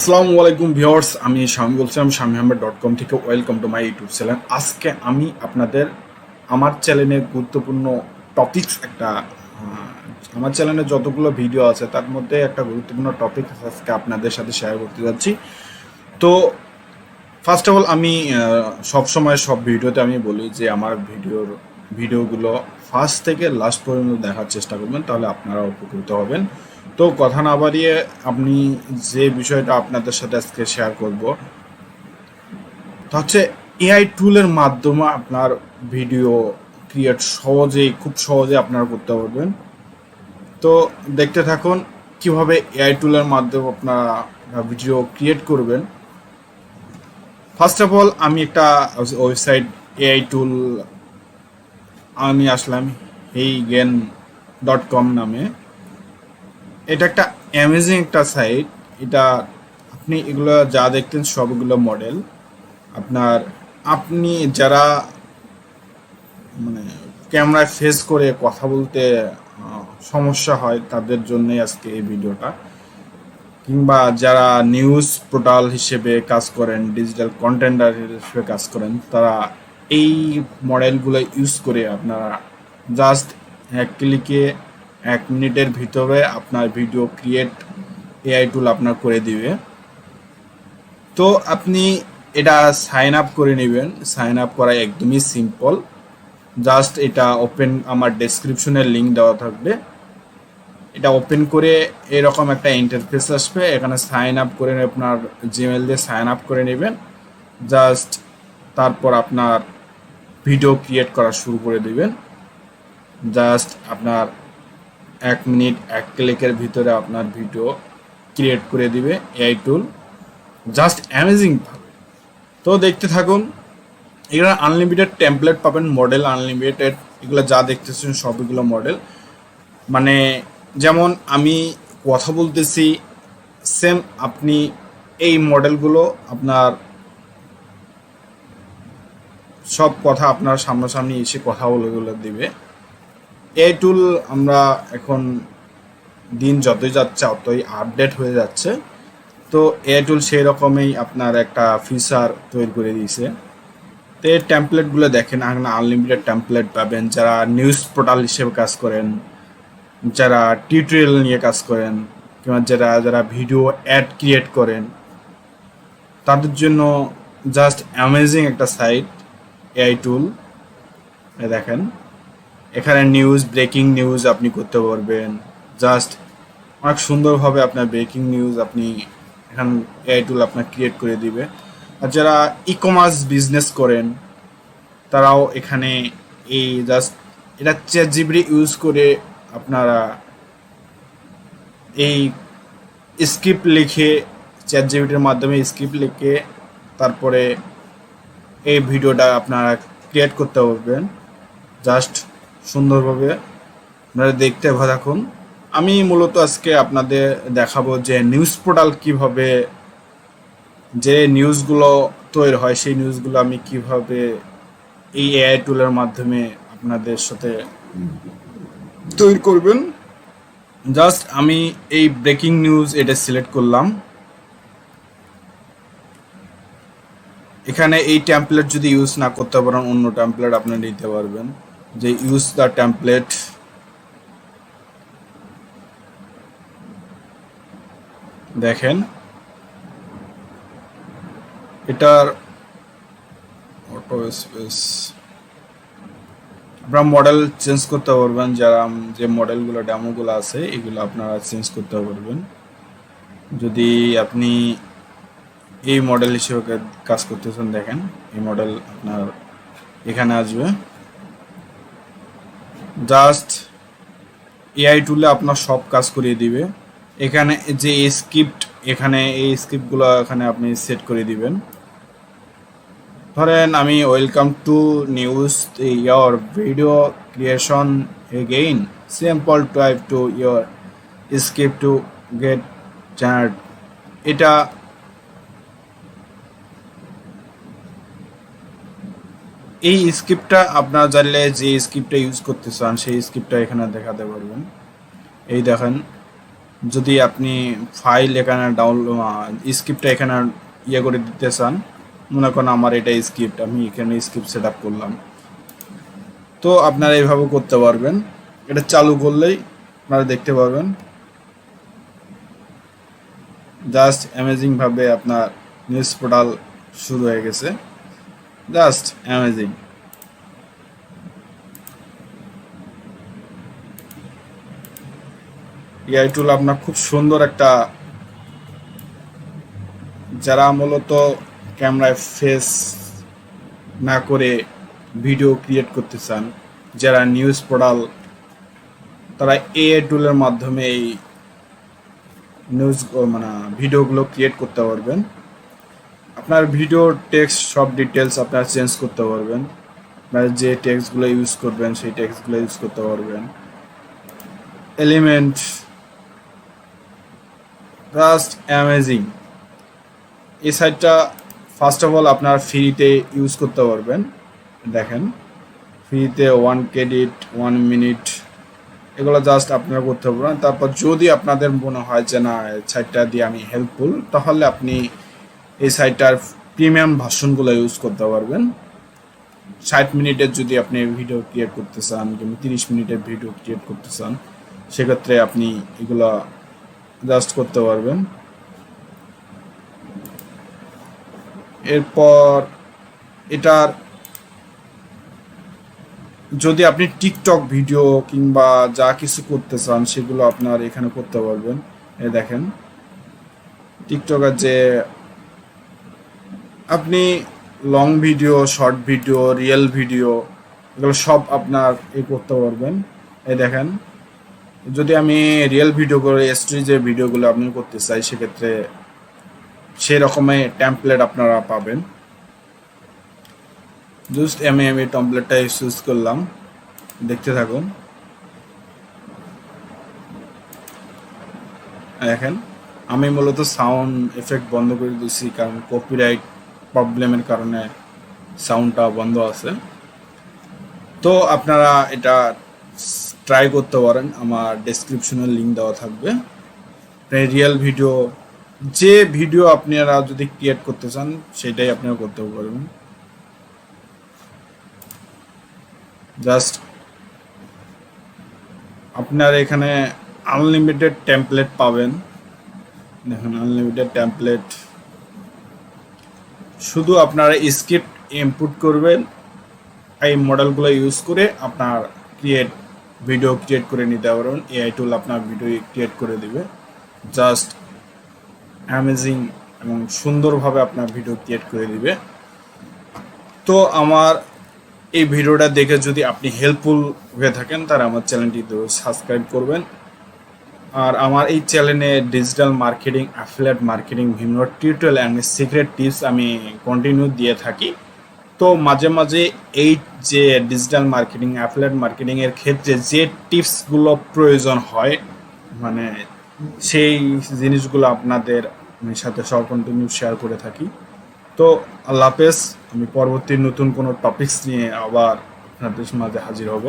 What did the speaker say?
আসসালামু আলাইকুম ভিউয়ার্স, আমি শামীম বলছিলাম ahamed.com থেকে। Welcome to my YouTube channel. আজকে আমি আপনাদের আমার চ্যানেলে গুরুত্বপূর্ণ টপিকস আমার চ্যানেলে যতগুলো ভিডিও আছে তার মধ্যে একটা গুরুত্বপূর্ণ টপিক আজকে আপনাদের সাথে শেয়ার করতে যাচ্ছি। তো ফার্স্ট অফ অল আমি সবসময় সব ভিডিওতে আমি বলি যে আমার ভিডিওগুলো ফার্স্ট থেকে লাস্ট পর্যন্ত দেখার চেষ্টা করবেন, তাহলে আপনারা উপকৃত হবেন। তো কথা না বাড়িয়ে আপনি যে বিষয়টা আপনাদের সাথে আজকে শেয়ার করব তা হচ্ছে এআই টুলের মাধ্যমে আপনার ভিডিও ক্রিয়েট খুব সহজে আপনারা করতে পারবেন। তো দেখতে থাকুন কিভাবে এআই টুলের মাধ্যমে আপনারা ভিডিও ক্রিয়েট করবেন। ফার্স্ট অফ অল আমি একটা ওয়েবসাইট এআই টুল আমি আসলাম heigen.com নামে। এটা একটা অ্যামেজিং একটা সাইট। এটা আপনি এগুলো যা দেখতেন সবগুলো মডেল আপনি যারা মানে ক্যামেরায় ফেস করে কথা বলতে সমস্যা হয় তাদের জন্যই আজকে এই ভিডিওটা, কিংবা যারা নিউজ পোর্টাল হিসেবে কাজ করেন, ডিজিটাল কন্টেন্টার হিসেবে কাজ করেন, তারা এই মডেলগুলো ইউজ করে আপনারা জাস্ট এক ক্লিকে 1 মিনিটের ভিতরে আপনার ভিডিও ক্রিয়েট এআই টুল আপনার করে দিবে। তো আপনি এটা সাইন আপ করে নেবেন। সাইন আপ করা একদমই সিম্পল। জাস্ট এটা ওপেন, আমার ডেসক্রিপশনের লিঙ্ক দেওয়া থাকবে। এটা ওপেন করে এরকম একটা ইন্টারফেস আসবে। এখানে সাইন আপ করে আপনার জিমেল দিয়ে সাইন আপ করে নেবেন। জাস্ট তারপর আপনার ভিডিও ক্রিয়েট করা শুরু করে দিবেন। জাস্ট আপনার 1 মিনিট 1 ক্লিকের ভিতরে আপনার ভিডিও ক্রিয়েট করে দিবে এআই টুল। Just amazing. তো দেখতে থাকুন। এখানে আনলিমিটেড টেমপ্লেট পাবেন, মডেল আনলিমিটেড। এগুলো যা দেখতেছেন সবগুলো মডেল, মানে যেমন আমি কথা বলতেছি সেম আপনি এই মডেলগুলো আপনার সব কথা আপনার সামনাসামনি এসে কথা বলে দিবে। এই টুল আমরা এখন দিন যতই যাচ্ছে ততই আপডেট হয়ে যাচ্ছে। তো এই টুল সেই রকমই আপনার একটা ফিচার তৈরি করে দিয়েছে। তো এই টেমপ্লেটগুলো দেখেন, এখানে আনলিমিটেড টেমপ্লেট পাবেন। যারা নিউজ পোর্টাল হিসেবে কাজ করেন, যারা টিউটোরিয়াল নিয়ে কাজ করেন, কিংবা যারা ভিডিও অ্যাড ক্রিয়েট করেন, তাদের জন্য জাস্ট অ্যামেজিং একটা সাইট এআই টুল। দেখেন এখানে ব্রেকিং নিউজ আপনি করতে পারবেন। জাস্ট অনেক সুন্দরভাবে আপনার ব্রেকিং নিউজ আপনি এখানে এআই টুল আপনার ক্রিয়েট করে দিবে। আর যারা ই কমার্স বিজনেস করেন তারাও এখানে এটা চ্যাটজিপিটি ইউজ করে আপনারা এই স্ক্রিপ্ট লিখে, চ্যাটজিপিটির মাধ্যমে স্ক্রিপ্ট লিখে তারপরে এই ভিডিওটা আপনারা ক্রিয়েট করতে পারবেন জাস্ট সুন্দরভাবে। আপনারা দেখতে থাকুন। আমি মূলত আজকে আপনাদের দেখাবো যে নিউজ পোর্টাল কিভাবে, যে নিউজগুলো তৈরি হয় সেই নিউজগুলো আমি কিভাবে এই এআই টুলের মাধ্যমে আপনাদের সাথে তৈরি করবেন। জাস্ট আমি এই ব্রেকিং নিউজ এটা সিলেক্ট করলাম। এখানে এই টেমপ্লেট যদি ইউজ না করতে পারেন অন্য টেমপ্লেট আপনি নিতে পারবেন। যে ইউজ দ্য টেমপ্লেট, দেখেন এটার অটো স্পেস আপনারা মডেল চেঞ্জ করতে পারবেন। যে মডেলগুলো ডেমোগুলো আছে এগুলো আপনারা চেঞ্জ করতে পারবেন। যদি আপনি এই মডেল হিসেবে কাজ করতেছেন, দেখেন এই মডেল আপনার এখানে আসবে। জাস্ট এআই টুলে আপনার সব কাজ করিয়ে দিবে। এখানে যে স্ক্রিপ্ট, এখানে এই স্ক্রিপ্টগুলো এখানে আপনি সেট করে দিবেন। ধরেন আমি welcome to news your video creation again, simple type to your script to get generate. এটা এই স্ক্রিপ্টটা আপনার জানলে যে স্ক্রিপ্টটা ইউজ করতে চান সেই স্ক্রিপ্টটা এখানে দেখাতে পারবেন। এই দেখেন যদি আপনি ফাইল এখানে ডাউনলোড স্ক্রিপ্টটা এখানে ইয়ে করে দিতে চান, মনে করেন আমার এটা স্ক্রিপ্ট, আমি এখানে স্ক্রিপ্ট সেট আপ করলাম, তো আপনারা এইভাবে করতে পারবেন। এটা চালু করলেই আপনারা দেখতে পারবেন জাস্ট অ্যামেজিং ভাবে আপনার নিউজ পোর্টাল শুরু হয়ে গেছে, জাস্ট অ্যামেজিং। এআই টুল আপনার খুব সুন্দর একটা, যারা মূলত ক্যামেরায় ফেস না করে ভিডিও ক্রিয়েট করতে চান, যারা নিউজ পোর্টাল, তারা এআই টুলের মাধ্যমে এই নিউজ মানে ভিডিওগুলো ক্রিয়েট করতে পারবেন। আপনার ভিডিও টেক্সট সব ডিটেলস আপনারা চেঞ্জ করতে পারবেন, আপনারা যে টেক্সটগুলো ইউজ করবেন সেই টেক্সটগুলো ইউজ করতে পারবেন। Element just amazing. এই সাইটটা ফার্স্ট অফ অল আপনার ফ্রিতে ইউজ করতে পারবেন। দেখেন ফ্রিতে 1 ক্রেডিট 1 মিনিট এগুলো জাস্ট আপনারা করতে পারবেন। তারপর যদি আপনাদের মনে হয় যে না সাইটটা দিয়ে আমি হেল্পফুল, তাহলে আপনি এই সাইটটার প্রিমিয়াম ভার্সনগুলো ইউজ করতে পারবেন। 60 মিনিটের যদি আপনি ভিডিও ক্রিয়েট করতে চান কিংবা 30 মিনিটের ভিডিও ক্রিয়েট করতে চান, সেক্ষেত্রে আপনি এগুলো জাস্ট করতে পারবেন। এরপর এটার যদি আপনি টিকটক ভিডিও কিংবা যা কিছু করতে চান সেগুলো আপনার এখানে করতে পারবেন। দেখেন টিকটকের যে আপনি long video, short video, real video এগুলো সব আপনার করতে পারবেন। দেখেন যদি আমি রিয়েল ভিডিও করে স্টোরি যে ভিডিওগুলো আপনি করতে চাই, সেক্ষেত্রে সেই রকমের টেমপ্লেট আপনারা পাবেন। জাস্ট আমি টেমপ্লেটটা ইউজ করলাম, দেখতে থাকুন। দেখেন আমি মূলত সাউন্ড এফেক্ট বন্ধ করে দিচ্ছি, কারণ কপিরাইট প্রবলেমের কারণে সাউন্ডটা বন্ধ আছে। তো আপনারা এটা ট্রাই করতে পারেন, আমার ডেসক্রিপশনে লিঙ্ক দেওয়া থাকবে। রিয়েল ভিডিও যে ভিডিও আপনারা যদি ক্রিয়েট করতে চান সেটাই আপনারা করতে পারবেন। জাস্ট আপনার এখানে আনলিমিটেড টেমপ্লেট পাবেন। দেখুন আনলিমিটেড টেমপ্লেট, শুধু আপনারা স্ক্রিপ্ট ইনপুট করবেন, এই মডেলগুলো ইউজ করে আপনার ভিডিও ক্রিয়েট করে নিতে পারবেন। এআই টুল আপনার ভিডিও ক্রিয়েট করে দিবে, জাস্ট অ্যামেজিং এবং সুন্দরভাবে আপনার ভিডিও ক্রিয়েট করে দিবে। তো আমার এই ভিডিওটা দেখে যদি আপনি হেল্পফুল হয়ে থাকেন, তাহলে আমার চ্যানেলটি সাবস্ক্রাইব করবেন। আর আমার এই চ্যানেলে ডিজিটাল মার্কেটিং, অ্যাফিলিয়েট মার্কেটিং, বিভিন্ন টিউটোরিয়াল অ্যান্ড সিক্রেট টিপস আমি কন্টিনিউ দিয়ে থাকি। তো মাঝে মাঝে এই যে ডিজিটাল মার্কেটিং, অ্যাফিলিয়েট মার্কেটিংয়ের ক্ষেত্রে যে টিপসগুলো প্রয়োজন হয়, মানে সেই জিনিসগুলো আপনাদের সাথে সব কন্টিনিউ শেয়ার করে থাকি। তো আল্লাহ হাফেজ, আমি পরবর্তী নতুন কোনো টপিকস নিয়ে আবার আপনাদের মাঝে হাজির হব।